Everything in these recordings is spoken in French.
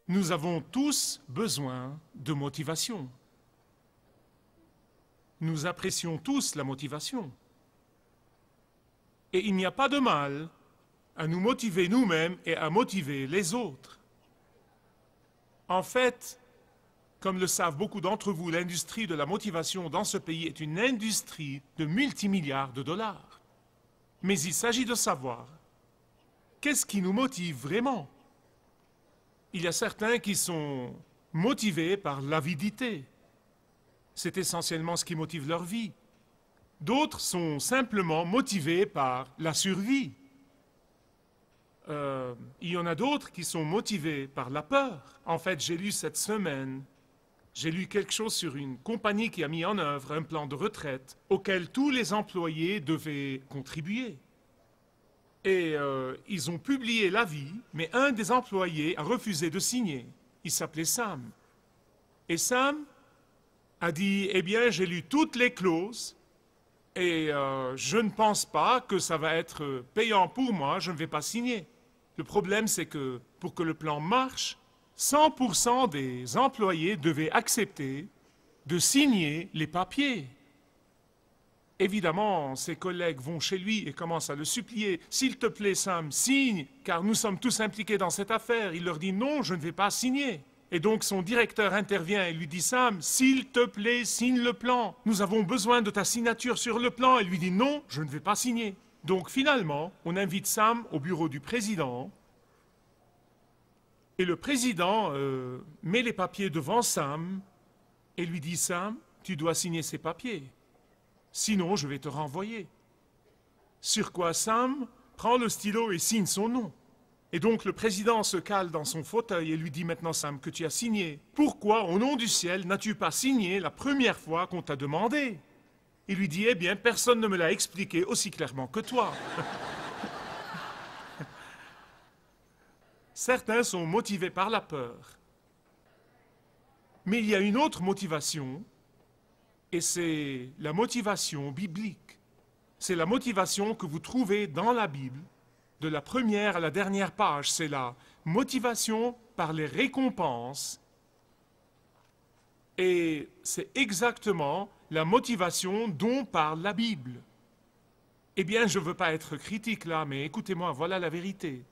Nous avons tous besoin de motivation. Nous apprécions tous la motivation. Et il n'y a pas de mal à nous motiver nous-mêmes et à motiver les autres. En fait, comme le savent beaucoup d'entre vous, l'industrie de la motivation dans ce pays est une industrie de multimilliards de dollars. Mais il s'agit de savoir, qu'est-ce qui nous motive vraiment? Il y a certains qui sont motivés par l'avidité. C'est essentiellement ce qui motive leur vie. D'autres sont simplement motivés par la survie. Il y en a d'autres qui sont motivés par la peur. En fait, j'ai lu cette semaine, j'ai lu quelque chose sur une compagnie qui a mis en œuvre un plan de retraite auquel tous les employés devaient contribuer. Et ils ont publié l'avis, mais un des employés a refusé de signer. Il s'appelait Sam. Et Sam a dit, eh bien, j'ai lu toutes les clauses et je ne pense pas que ça va être payant pour moi, je ne vais pas signer. Le problème, c'est que pour que le plan marche, 100% des employés devaient accepter de signer les papiers. Évidemment, ses collègues vont chez lui et commencent à le supplier. « S'il te plaît, Sam, signe, car nous sommes tous impliqués dans cette affaire. » Il leur dit « Non, je ne vais pas signer. » Et donc son directeur intervient et lui dit « Sam, s'il te plaît, signe le plan. Nous avons besoin de ta signature sur le plan. » Elle lui dit « Non, je ne vais pas signer. » Donc finalement, on invite Sam au bureau du président. Et le président met les papiers devant Sam et lui dit « Sam, tu dois signer ces papiers. Sinon, je vais te renvoyer. » Sur quoi Sam prend le stylo et signe son nom. Et donc le président se cale dans son fauteuil et lui dit « Maintenant, Sam, que tu as signé, pourquoi, au nom du ciel, n'as-tu pas signé la première fois qu'on t'a demandé ?» Il lui dit « Eh bien, personne ne me l'a expliqué aussi clairement que toi. » Certains sont motivés par la peur. Mais il y a une autre motivation, et c'est la motivation biblique. C'est la motivation que vous trouvez dans la Bible, de la première à la dernière page. C'est la motivation par les récompenses. Et c'est exactement la motivation dont parle la Bible. Eh bien, je ne veux pas être critique là, mais écoutez-moi, voilà la vérité.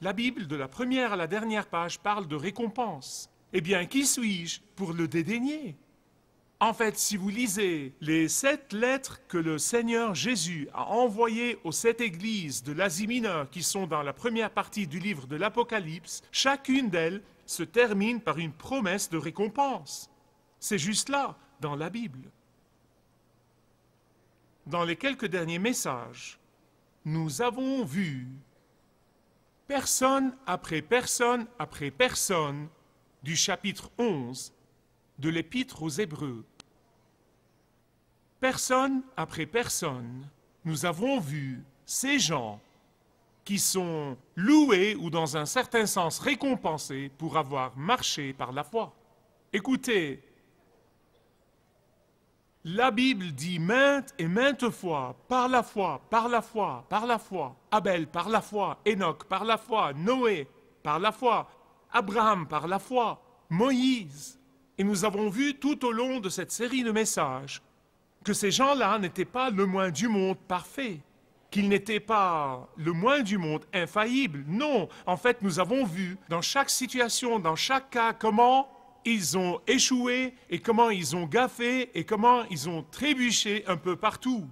La Bible, de la première à la dernière page, parle de récompense. Eh bien, qui suis-je pour le dédaigner? En fait, si vous lisez les 7 lettres que le Seigneur Jésus a envoyées aux 7 églises de l'Asie mineure qui sont dans la première partie du livre de l'Apocalypse, chacune d'elles se termine par une promesse de récompense. C'est juste là, dans la Bible. Dans les quelques derniers messages, nous avons vu personne après personne après personne du chapitre 11 de l'Épître aux Hébreux. Personne après personne, nous avons vu ces gens qui sont loués ou dans un certain sens récompensés pour avoir marché par la foi. Écoutez, la Bible dit maintes et maintes fois, par la foi, par la foi, par la foi, Abel par la foi, Enoch par la foi, Noé par la foi, Abraham par la foi, Moïse. Et nous avons vu tout au long de cette série de messages que ces gens-là n'étaient pas le moins du monde parfait, qu'ils n'étaient pas le moins du monde infaillible. Non, en fait, nous avons vu dans chaque situation, dans chaque cas, comment ils ont échoué et comment ils ont gaffé et comment ils ont trébuché un peu partout.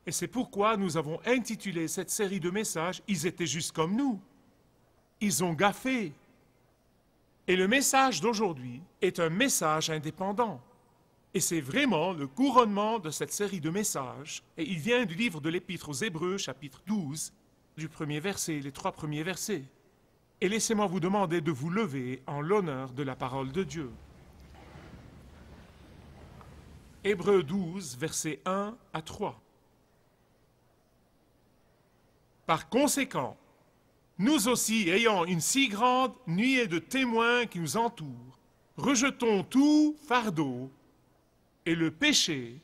Et c'est pourquoi nous avons intitulé cette série de messages « Ils étaient juste comme nous ». Ils ont gaffé. Et le message d'aujourd'hui est un message indépendant. Et c'est vraiment le couronnement de cette série de messages. Et il vient du livre de l'Épître aux Hébreux, chapitre 12, du premier verset, les 3 premiers versets. Et laissez-moi vous demander de vous lever en l'honneur de la parole de Dieu. Hébreux 12, versets 1 à 3. Par conséquent, nous aussi, ayant une si grande nuée de témoins qui nous entourent, rejetons tout fardeau et le péché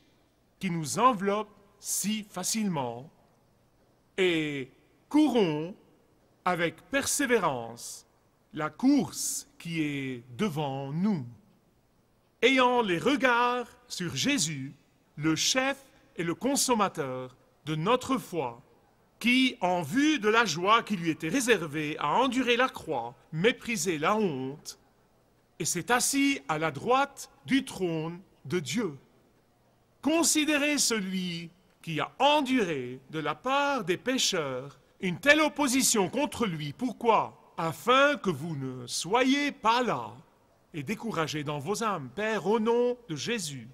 qui nous enveloppe si facilement et courons avec persévérance la course qui est devant nous. Ayant les regards sur Jésus, le chef et le consommateur de notre foi, qui, en vue de la joie qui lui était réservée, a enduré la croix, méprisé la honte, et s'est assis à la droite du trône de Dieu. Considérez celui qui a enduré de la part des pécheurs une telle opposition contre lui. Pourquoi? Afin que vous ne soyez pas là et découragés dans vos âmes. Père, au nom de Jésus,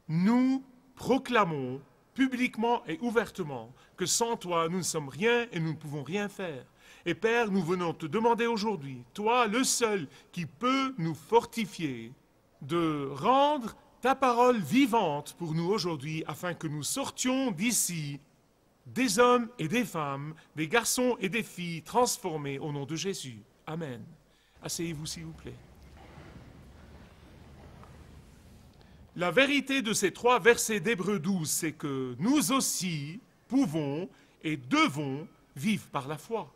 nous proclamons publiquement et ouvertement que sans toi, nous ne sommes rien et nous ne pouvons rien faire. Et Père, nous venons te demander aujourd'hui, toi le seul qui peut nous fortifier, de rendre ta parole vivante pour nous aujourd'hui, afin que nous sortions d'ici des hommes et des femmes, des garçons et des filles transformés au nom de Jésus. Amen. Asseyez-vous s'il vous plaît. La vérité de ces 3 versets d'Hébreux 12, c'est que nous aussi pouvons et devons vivre par la foi.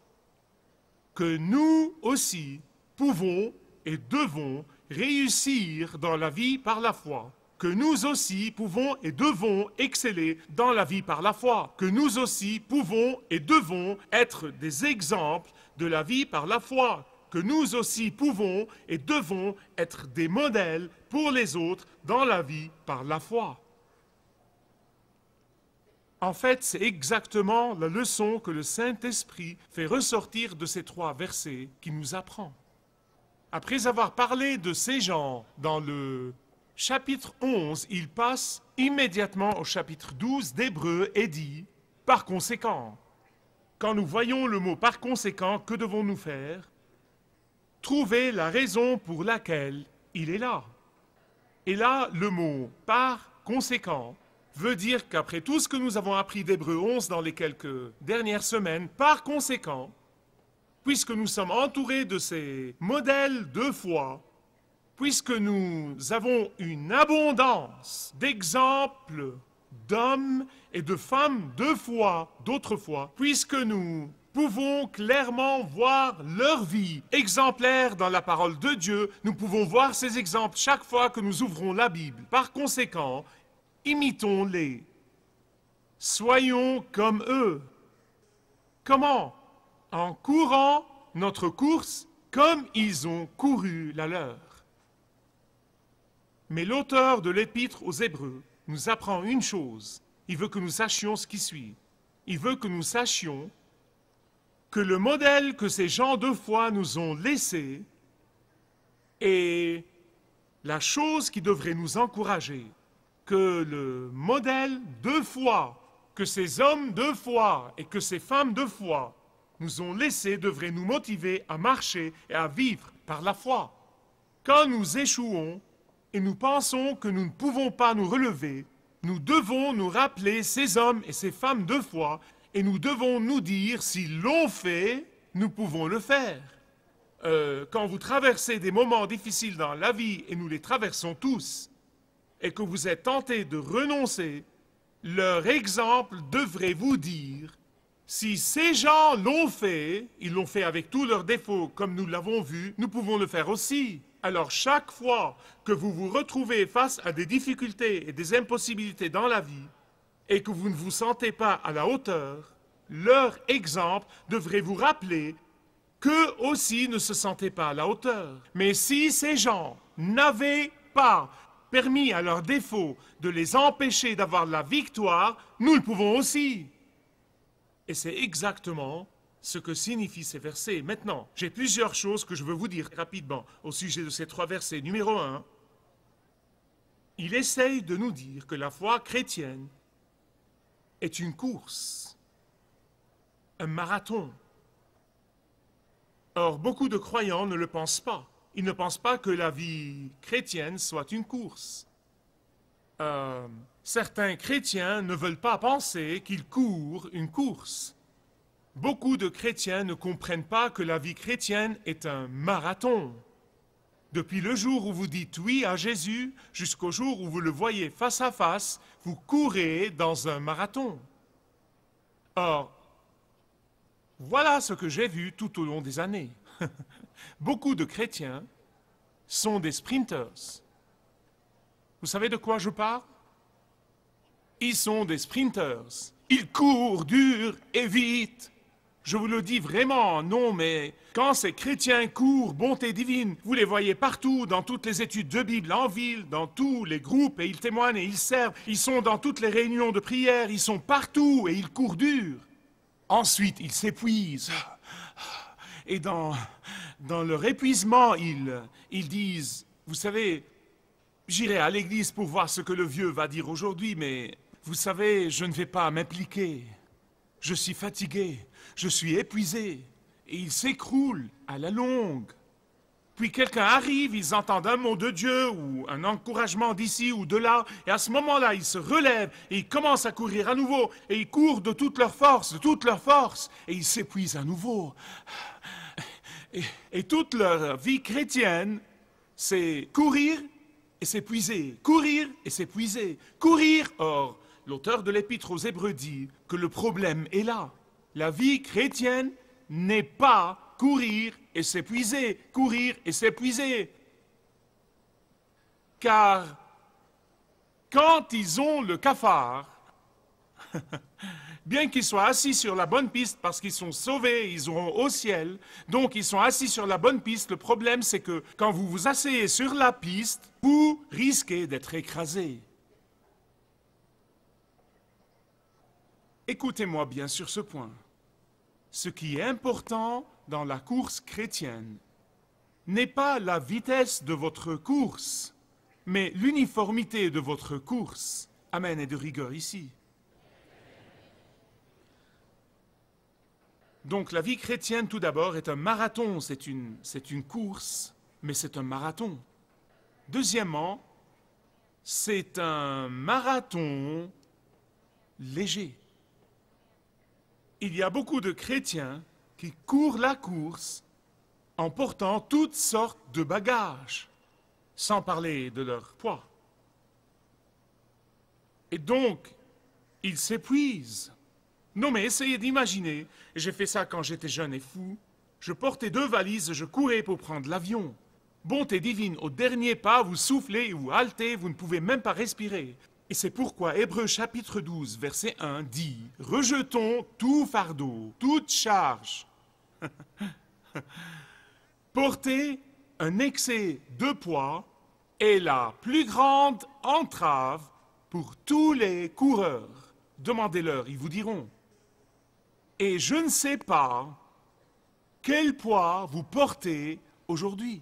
Que nous aussi pouvons et devons réussir dans la vie par la foi. Que nous aussi pouvons et devons exceller dans la vie par la foi. Que nous aussi pouvons et devons être des exemples de la vie par la foi. Que nous aussi pouvons et devons être des modèles pour les autres dans la vie par la foi. En fait, c'est exactement la leçon que le Saint-Esprit fait ressortir de ces 3 versets qu'il nous apprend. Après avoir parlé de ces gens dans le chapitre 11, il passe immédiatement au chapitre 12 d'Hébreux et dit « Par conséquent ». Quand nous voyons le mot « par conséquent », que devons-nous faire? Trouver la raison pour laquelle il est là. Et là, le mot « par conséquent » veut dire qu'après tout ce que nous avons appris d'Hébreux 11 dans les quelques dernières semaines, par conséquent, puisque nous sommes entourés de ces modèles de foi, puisque nous avons une abondance d'exemples d'hommes et de femmes de foi d'autrefois, puisque nous pouvons clairement voir leur vie exemplaire dans la parole de Dieu, nous pouvons voir ces exemples chaque fois que nous ouvrons la Bible. Par conséquent, imitons-les. Soyons comme eux. Comment? En courant notre course comme ils ont couru la leur. Mais l'auteur de l'Épître aux Hébreux nous apprend une chose. Il veut que nous sachions ce qui suit. Il veut que nous sachions que le modèle que ces gens de foi nous ont laissé est la chose qui devrait nous encourager. Que le modèle de foi que ces hommes de foi et que ces femmes de foi nous ont laissé devrait nous motiver à marcher et à vivre par la foi. Quand nous échouons et nous pensons que nous ne pouvons pas nous relever, nous devons nous rappeler ces hommes et ces femmes de foi et nous devons nous dire, s'ils l'ont fait, nous pouvons le faire. Quand vous traversez des moments difficiles dans la vie, et nous les traversons tous, et que vous êtes tentés de renoncer, leur exemple devrait vous dire, si ces gens l'ont fait, ils l'ont fait avec tous leurs défauts comme nous l'avons vu, nous pouvons le faire aussi. Alors chaque fois que vous vous retrouvez face à des difficultés et des impossibilités dans la vie, et que vous ne vous sentez pas à la hauteur, leur exemple devrait vous rappeler qu'eux aussi ne se sentaient pas à la hauteur. Mais si ces gens n'avaient pas permis à leurs défauts de les empêcher d'avoir la victoire, nous le pouvons aussi. Et c'est exactement ce que signifient ces versets. Maintenant, j'ai plusieurs choses que je veux vous dire rapidement au sujet de ces 3 versets. Numéro 1, il essaye de nous dire que la foi chrétienne est une course, un marathon. Or, beaucoup de croyants ne le pensent pas. Ils ne pensent pas que la vie chrétienne soit une course. Certains chrétiens ne veulent pas penser qu'ils courent une course. Beaucoup de chrétiens ne comprennent pas que la vie chrétienne est un marathon. Depuis le jour où vous dites oui à Jésus, jusqu'au jour où vous le voyez face à face, vous courez dans un marathon. Or, voilà ce que j'ai vu tout au long des années. Beaucoup de chrétiens sont des sprinters. Vous savez de quoi je parle? Ils sont des sprinters. Ils courent dur et vite. Je vous le dis vraiment, non, mais quand ces chrétiens courent, bonté divine, vous les voyez partout, dans toutes les études de Bible, en ville, dans tous les groupes, et ils témoignent et ils servent. Ils sont dans toutes les réunions de prière, ils sont partout et ils courent dur. Ensuite, ils s'épuisent. Et dans leur épuisement, ils disent, vous savez, j'irai à l'église pour voir ce que le vieux va dire aujourd'hui, mais vous savez, je ne vais pas m'impliquer. Je suis fatigué, je suis épuisé, et ils s'écroulent à la longue. Puis quelqu'un arrive, ils entendent un mot de Dieu ou un encouragement d'ici ou de là, et à ce moment-là, ils se relèvent et ils commencent à courir à nouveau, et ils courent de toute leur force, et ils s'épuisent à nouveau. Et toute leur vie chrétienne, c'est courir et s'épuiser, courir et s'épuiser, courir. Or, l'auteur de l'Épître aux Hébreux dit que le problème est là. La vie chrétienne n'est pas courir et s'épuiser, courir et s'épuiser. Car quand ils ont le cafard, bien qu'ils soient assis sur la bonne piste parce qu'ils sont sauvés, ils auront au ciel, donc ils sont assis sur la bonne piste, le problème c'est que quand vous vous asseyez sur la piste, vous risquez d'être écrasé. Écoutez-moi bien sur ce point. Ce qui est important dans la course chrétienne n'est pas la vitesse de votre course, mais l'uniformité de votre course. Amen et de rigueur ici. Donc la vie chrétienne, tout d'abord, est un marathon, c'est une course, mais c'est un marathon. Deuxièmement, c'est un marathon léger. Il y a beaucoup de chrétiens qui courent la course en portant toutes sortes de bagages, sans parler de leur poids. Et donc, ils s'épuisent. Non mais essayez d'imaginer, j'ai fait ça quand j'étais jeune et fou, je portais 2 valises, je courais pour prendre l'avion. Bonté divine, au dernier pas, vous soufflez ou haletez, vous ne pouvez même pas respirer. Et c'est pourquoi Hébreux chapitre 12, verset 1 dit « Rejetons tout fardeau, toute charge. » Porter un excès de poids est la plus grande entrave pour tous les coureurs. Demandez-leur, ils vous diront. Et je ne sais pas quel poids vous portez aujourd'hui.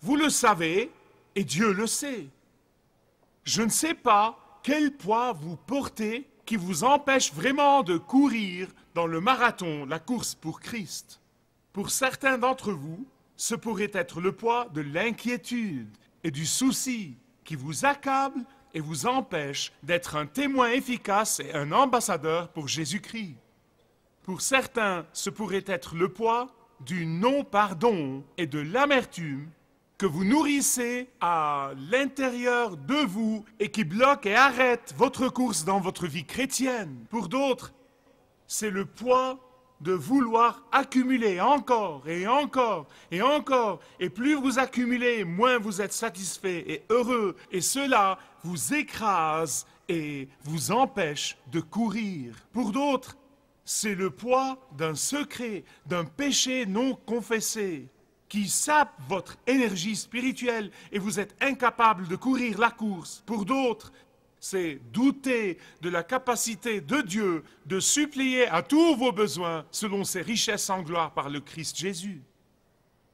Vous le savez et Dieu le sait. Je ne sais pas quel poids vous portez qui vous empêche vraiment de courir dans le marathon, la course pour Christ. Pour certains d'entre vous, ce pourrait être le poids de l'inquiétude et du souci qui vous accable et vous empêche d'être un témoin efficace et un ambassadeur pour Jésus-Christ. Pour certains, ce pourrait être le poids du non-pardon et de l'amertume que vous nourrissez à l'intérieur de vous et qui bloque et arrête votre course dans votre vie chrétienne. Pour d'autres, c'est le poids de vouloir accumuler encore et encore et encore. Et plus vous accumulez, moins vous êtes satisfait et heureux. Et cela vous écrase et vous empêche de courir. Pour d'autres, c'est le poids d'un secret, d'un péché non confessé qui sape votre énergie spirituelle et vous êtes incapable de courir la course. Pour d'autres, c'est douter de la capacité de Dieu de supplier à tous vos besoins selon ses richesses en gloire par le Christ Jésus.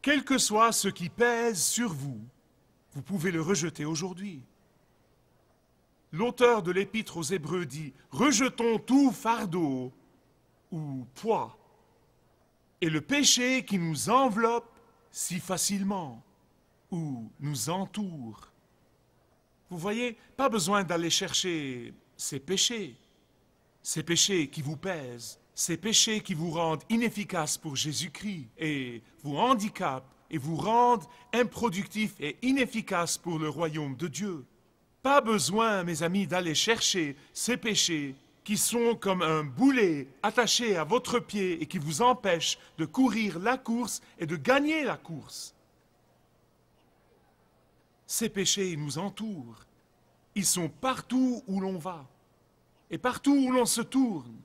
Quel que soit ce qui pèse sur vous, vous pouvez le rejeter aujourd'hui. L'auteur de l'Épître aux Hébreux dit « Rejetons tout fardeau ou poids et le péché qui nous enveloppe si facilement ou nous entoure. » Vous voyez, pas besoin d'aller chercher ces péchés qui vous pèsent, ces péchés qui vous rendent inefficaces pour Jésus-Christ et vous handicapent et vous rendent improductifs et inefficaces pour le royaume de Dieu. Pas besoin, mes amis, d'aller chercher ces péchés qui sont comme un boulet attaché à votre pied et qui vous empêchent de courir la course et de gagner la course. Ces péchés nous entourent. Ils sont partout où l'on va et partout où l'on se tourne.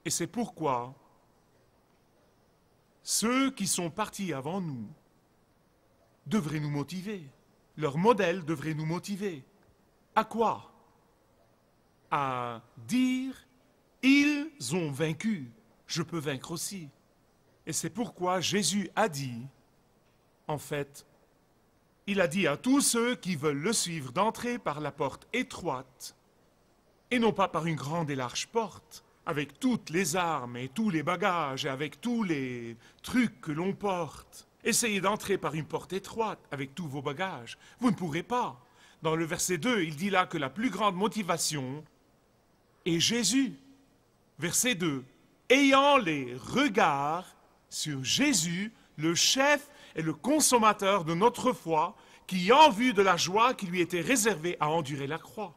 Et c'est pourquoi ceux qui sont partis avant nous devraient nous motiver. Leur modèle devrait nous motiver. À quoi? À dire, ils ont vaincu, je peux vaincre aussi. Et c'est pourquoi Jésus a dit, en fait, il a dit à tous ceux qui veulent le suivre d'entrer par la porte étroite et non pas par une grande et large porte, avec toutes les armes et tous les bagages et avec tous les trucs que l'on porte. Essayez d'entrer par une porte étroite avec tous vos bagages. Vous ne pourrez pas. Dans le verset 2, il dit là que la plus grande motivation est Jésus. Verset 2. Ayant les regards sur Jésus, le chef et le consommateur de notre foi, qui, en vue de la joie qui lui était réservée, a enduré la croix.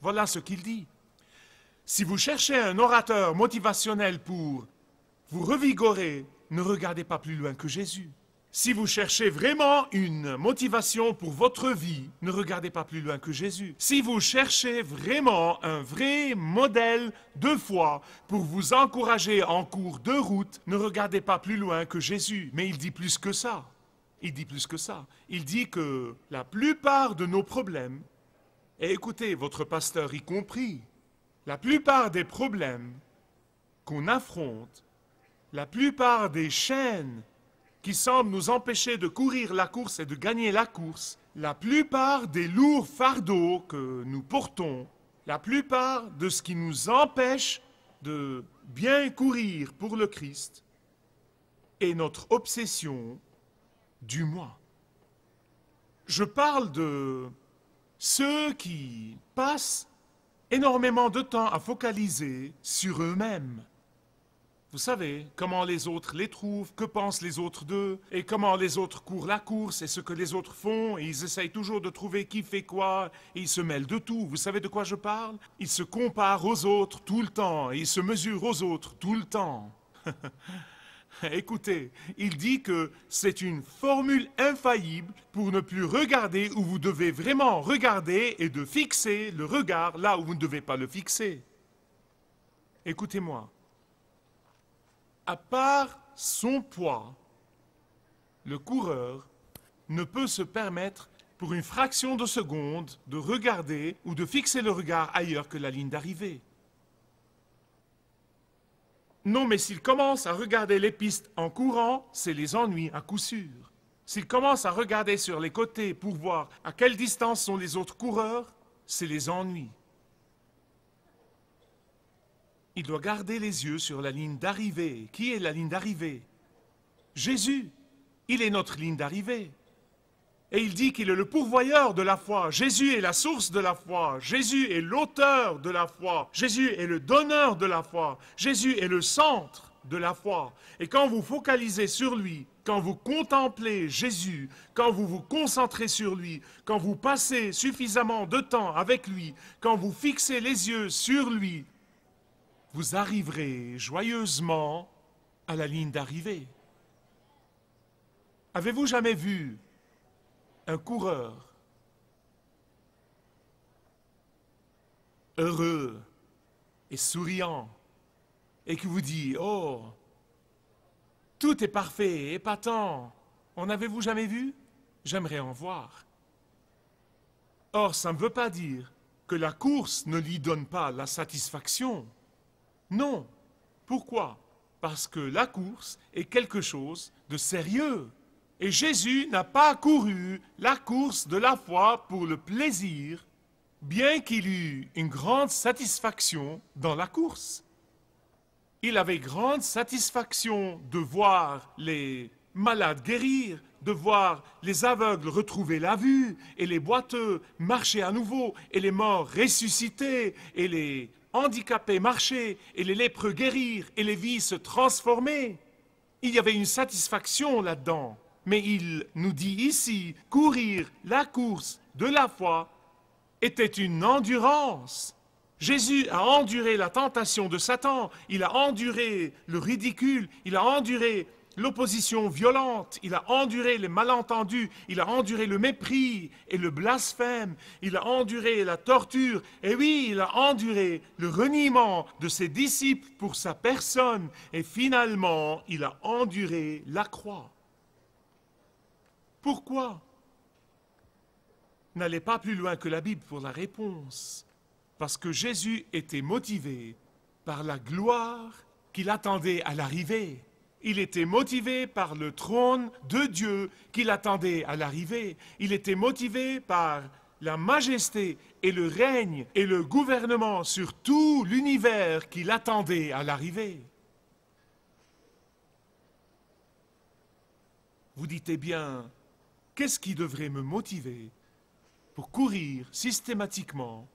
Voilà ce qu'il dit. Si vous cherchez un orateur motivationnel pour vous revigorer, ne regardez pas plus loin que Jésus. Si vous cherchez vraiment une motivation pour votre vie, ne regardez pas plus loin que Jésus. Si vous cherchez vraiment un vrai modèle de foi pour vous encourager en cours de route, ne regardez pas plus loin que Jésus. Mais il dit plus que ça. Il dit plus que ça. Il dit que la plupart de nos problèmes, et écoutez, votre pasteur y compris, la plupart des problèmes qu'on affronte, la plupart des chaînes qui semblent nous empêcher de courir la course et de gagner la course, la plupart des lourds fardeaux que nous portons, la plupart de ce qui nous empêche de bien courir pour le Christ est notre obsession du moi. Je parle de ceux qui passent énormément de temps à focaliser sur eux-mêmes. Vous savez, comment les autres les trouvent, que pensent les autres d'eux, et comment les autres courent la course, et ce que les autres font, et ils essayent toujours de trouver qui fait quoi, et ils se mêlent de tout. Vous savez de quoi je parle? Ils se comparent aux autres tout le temps, et ils se mesurent aux autres tout le temps. Écoutez, il dit que c'est une formule infaillible pour ne plus regarder où vous devez vraiment regarder et de fixer le regard là où vous ne devez pas le fixer. Écoutez-moi. À part son poids, le coureur ne peut se permettre pour une fraction de seconde de regarder ou de fixer le regard ailleurs que la ligne d'arrivée. Non, mais s'il commence à regarder les pistes en courant, c'est les ennuis à coup sûr. S'il commence à regarder sur les côtés pour voir à quelle distance sont les autres coureurs, c'est les ennuis. Il doit garder les yeux sur la ligne d'arrivée. Qui est la ligne d'arrivée? Jésus. Il est notre ligne d'arrivée. Et il dit qu'il est le pourvoyeur de la foi. Jésus est la source de la foi. Jésus est l'auteur de la foi. Jésus est le donneur de la foi. Jésus est le centre de la foi. Et quand vous focalisez sur lui, quand vous contemplez Jésus, quand vous vous concentrez sur lui, quand vous passez suffisamment de temps avec lui, quand vous fixez les yeux sur lui, vous arriverez joyeusement à la ligne d'arrivée. Avez-vous jamais vu un coureur heureux et souriant et qui vous dit « Oh, tout est parfait et épatant. En avez-vous jamais vu? J'aimerais en voir. » Or, ça ne veut pas dire que la course ne lui donne pas la satisfaction. Non. Pourquoi? Parce que la course est quelque chose de sérieux. Et Jésus n'a pas couru la course de la foi pour le plaisir, bien qu'il eût une grande satisfaction dans la course. Il avait grande satisfaction de voir les malades guérir, de voir les aveugles retrouver la vue, et les boiteux marcher à nouveau, et les morts ressusciter, et les handicapés marcher, et les lépreux guérir, et les vies se transformer. Il y avait une satisfaction là-dedans. Mais il nous dit ici, courir la course de la foi était une endurance. Jésus a enduré la tentation de Satan, il a enduré le ridicule, il a enduré l'opposition violente, il a enduré les malentendus, il a enduré le mépris et le blasphème, il a enduré la torture, et oui, il a enduré le reniement de ses disciples pour sa personne, et finalement, il a enduré la croix. Pourquoi? N'allez pas plus loin que la Bible pour la réponse. Parce que Jésus était motivé par la gloire qu'il attendait à l'arrivée. Il était motivé par le trône de Dieu qu'il attendait à l'arrivée. Il était motivé par la majesté et le règne et le gouvernement sur tout l'univers qu'il attendait à l'arrivée. Vous dites bien, qu'est-ce qui devrait me motiver pour courir systématiquement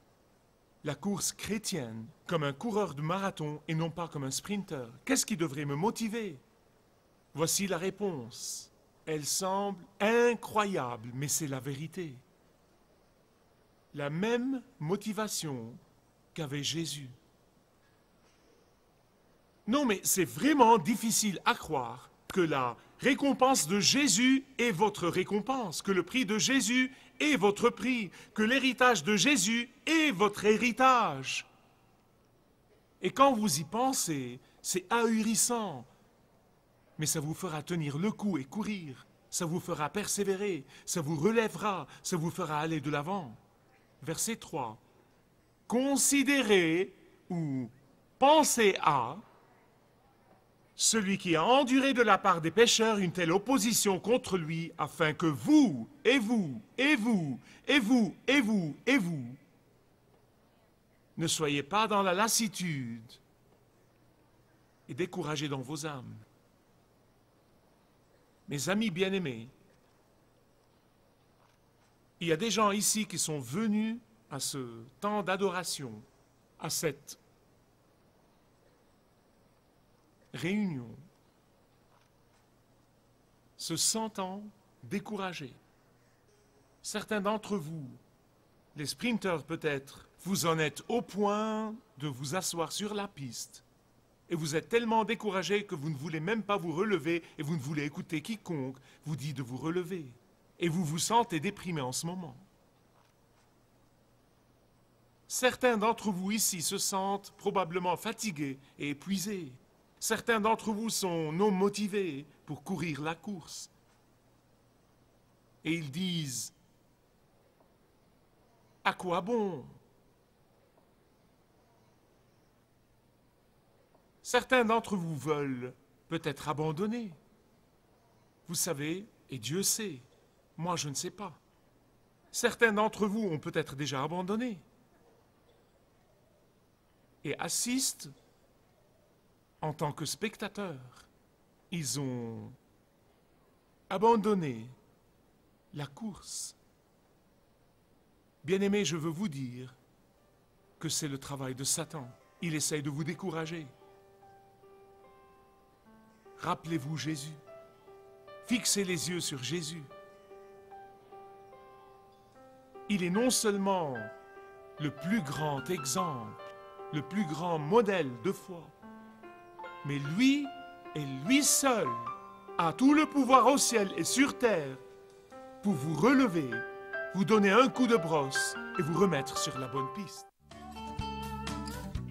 la course chrétienne comme un coureur de marathon et non pas comme un sprinter? Qu'est-ce qui devrait me motiver? Voici la réponse. Elle semble incroyable, mais c'est la vérité. La même motivation qu'avait Jésus. Non, mais c'est vraiment difficile à croire que la récompense de Jésus est votre récompense, que le prix de Jésus est votre prix, que l'héritage de Jésus est votre héritage. Et quand vous y pensez, c'est ahurissant, mais ça vous fera tenir le coup et courir, ça vous fera persévérer, ça vous relèvera, ça vous fera aller de l'avant. Verset 3. Considérez ou pensez à celui qui a enduré de la part des pécheurs une telle opposition contre lui, afin que vous, et vous, et vous, et vous, et vous, et vous, ne soyez pas dans la lassitude et découragés dans vos âmes. Mes amis bien-aimés, il y a des gens ici qui sont venus à ce temps d'adoration, à cette réunion, se sentant découragés. Certains d'entre vous, les sprinteurs peut-être, vous en êtes au point de vous asseoir sur la piste et vous êtes tellement découragés que vous ne voulez même pas vous relever et vous ne voulez écouter quiconque vous dit de vous relever. Et vous vous sentez déprimé en ce moment. Certains d'entre vous ici se sentent probablement fatigués et épuisés. Certains d'entre vous sont non motivés pour courir la course. Et ils disent, à quoi bon? Certains d'entre vous veulent peut-être abandonner. Vous savez, et Dieu sait, moi je ne sais pas. Certains d'entre vous ont peut-être déjà abandonné et assistent en tant que spectateurs. Ils ont abandonné la course. Bien-aimés, je veux vous dire que c'est le travail de Satan. Il essaye de vous décourager. Rappelez-vous Jésus. Fixez les yeux sur Jésus. Il est non seulement le plus grand exemple, le plus grand modèle de foi, mais lui et lui seul a tout le pouvoir au ciel et sur terre pour vous relever, vous donner un coup de brosse et vous remettre sur la bonne piste.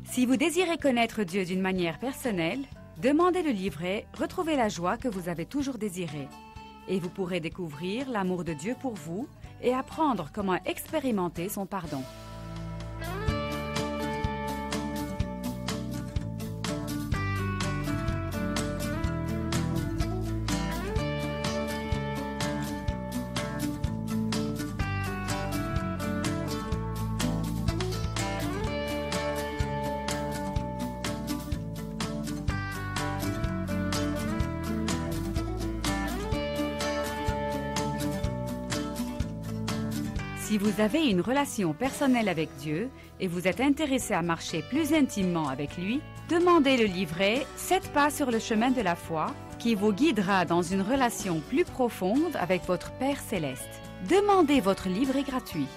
Si vous désirez connaître Dieu d'une manière personnelle, demandez le livret « Retrouvez la joie que vous avez toujours désirée » et vous pourrez découvrir l'amour de Dieu pour vous et apprendre comment expérimenter son pardon. Si vous avez une relation personnelle avec Dieu et vous êtes intéressé à marcher plus intimement avec lui, demandez le livret « 7 pas sur le chemin de la foi » qui vous guidera dans une relation plus profonde avec votre Père Céleste. Demandez votre livret gratuit.